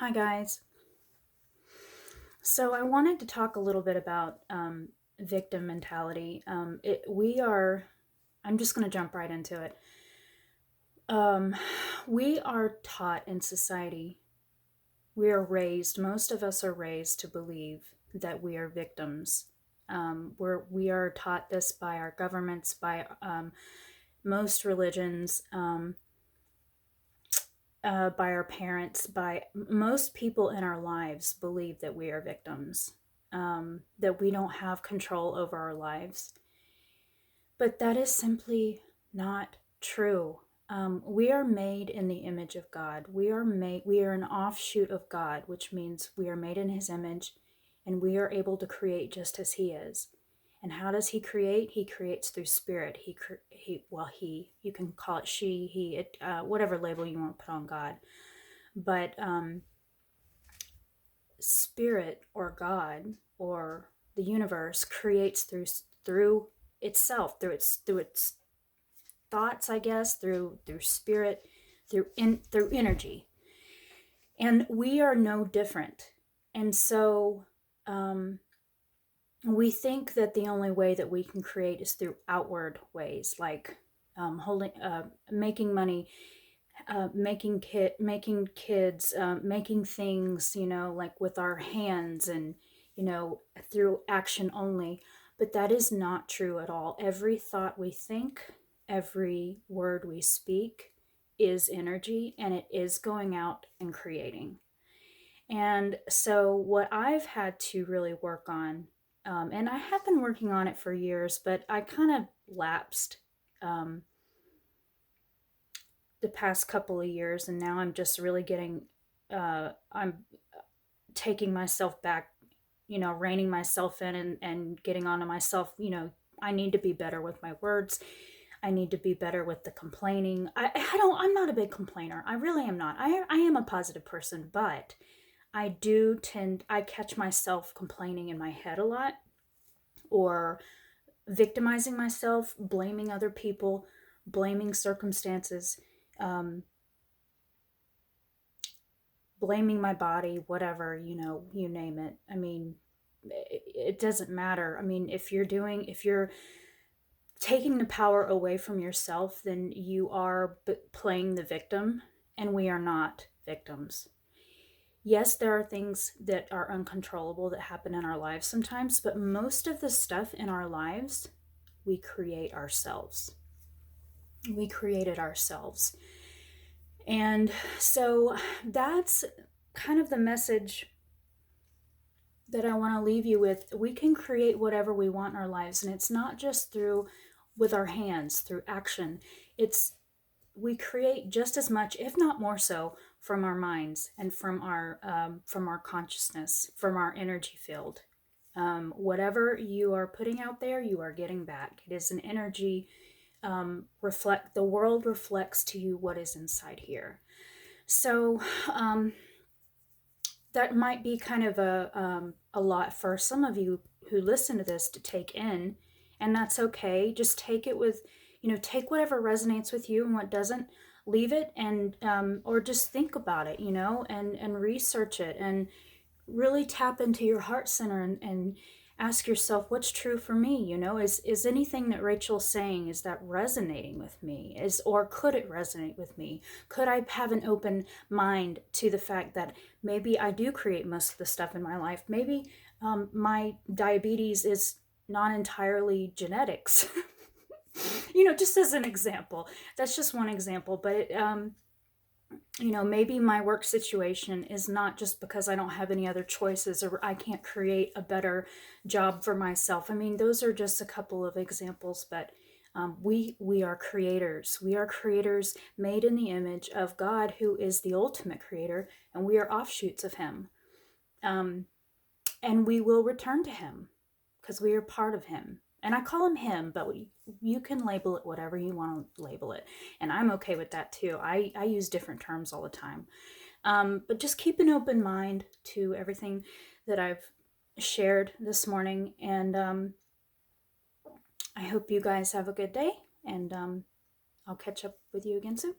Hi, guys. So I wanted to talk a little bit about victim mentality. I'm just going to jump right into it. Um, we are taught in society, most of us are raised to believe that we are victims. We are taught this by our governments, by most religions, by our parents, by most people in our lives believe that we are victims, that we don't have control over our lives. But that is simply not true. We are made in the image of God. We are an offshoot of God, which means we are made in his image and we are able to create just as he is. And how does he create? He creates through spirit. You can call it she, he, whatever label you want to put on God. But spirit or God or the universe creates through itself, through its thoughts, I guess, through spirit, through energy, and we are no different. And so we think that the only way that we can create is through outward ways, like making money, making kids, making things, like with our hands and through action only. But that is not true at all. Every thought we think, every word we speak is energy, and it is going out and creating. And so what I've had to really work on, and I have been working on it for years, but I kind of lapsed um, the past couple of years, and now I'm just really I'm taking myself back, reining myself in, and getting onto myself. I need to be better with my words. I need to be better with the complaining. I'm not a big complainer. I really am not. I am a positive person, but I catch myself complaining in my head a lot, or victimizing myself, blaming other people, blaming circumstances, um, blaming my body, whatever, you name it. I mean, it doesn't matter. I mean, if you're taking the power away from yourself, then you are playing the victim, and we are not victims. Yes, there are things that are uncontrollable that happen in our lives sometimes, but most of the stuff in our lives, we create ourselves. We created ourselves. And so that's kind of the message that I want to leave you with. We can create whatever we want in our lives, and it's not just with our hands, through action. It's we create just as much, if not more so, from our minds and from our consciousness, from our energy field. Whatever you are putting out there, you are getting back. It is an energy. The world reflects to you what is inside here. So that might be kind of a lot for some of you who listen to this to take in, and that's okay. Just take it with, take whatever resonates with you, and what doesn't, leave it, and or just think about it, and research it, and really tap into your heart center, and ask yourself, what's true for me? Is anything that Rachel's saying, is that resonating with me? Or could it resonate with me? Could I have an open mind to the fact that maybe I do create most of the stuff in my life? Maybe my diabetes is not entirely genetics. Just as an example. That's just one example, but maybe my work situation is not just because I don't have any other choices, or I can't create a better job for myself. I mean, those are just a couple of examples, but we are creators. We are creators made in the image of God, who is the ultimate creator, and we are offshoots of him. And we will return to him because we are part of him. And I call him, but you can label it whatever you want to label it. And I'm okay with that too. I use different terms all the time. But just keep an open mind to everything that I've shared this morning. And I hope you guys have a good day. And I'll catch up with you again soon.